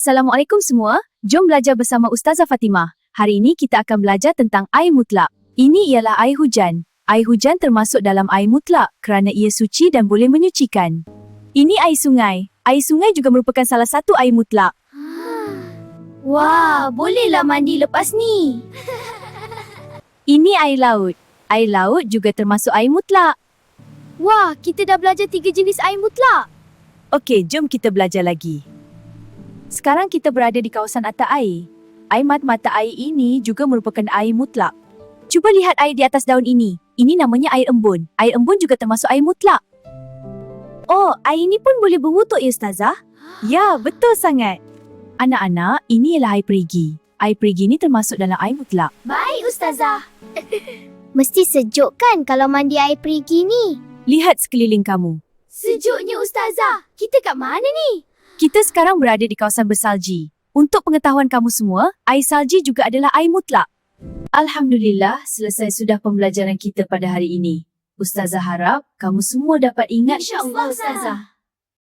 Assalamualaikum semua, jom belajar bersama Ustazah Fatimah. Hari ini kita akan belajar tentang air mutlak. Ini ialah air hujan. Air hujan termasuk dalam air mutlak kerana ia suci dan boleh menyucikan. Ini air sungai. Air sungai juga merupakan salah satu air mutlak. Wah, bolehlah mandi lepas ni. Ini air laut. Air laut juga termasuk air mutlak. Wah, kita dah belajar 3 jenis air mutlak. Okey, jom kita belajar lagi. Sekarang kita berada di kawasan atas air. Air mata air ini juga merupakan air mutlak. Cuba lihat air di atas daun ini. Ini namanya air embun. Air embun juga termasuk air mutlak. Oh, air ini pun boleh berwuduk ya Ustazah? Ya, betul sangat. Anak-anak, ini ialah air perigi. Air perigi ini termasuk dalam air mutlak. Baik, Ustazah. Mesti sejuk kan kalau mandi air perigi ni? Lihat sekeliling kamu. Sejuknya, Ustazah. Kita kat mana ni? Kita sekarang berada di kawasan bersalji. Untuk pengetahuan kamu semua, air salji juga adalah air mutlak. Alhamdulillah, selesai sudah pembelajaran kita pada hari ini. Ustazah harap kamu semua dapat ingat. InsyaAllah, Ustazah.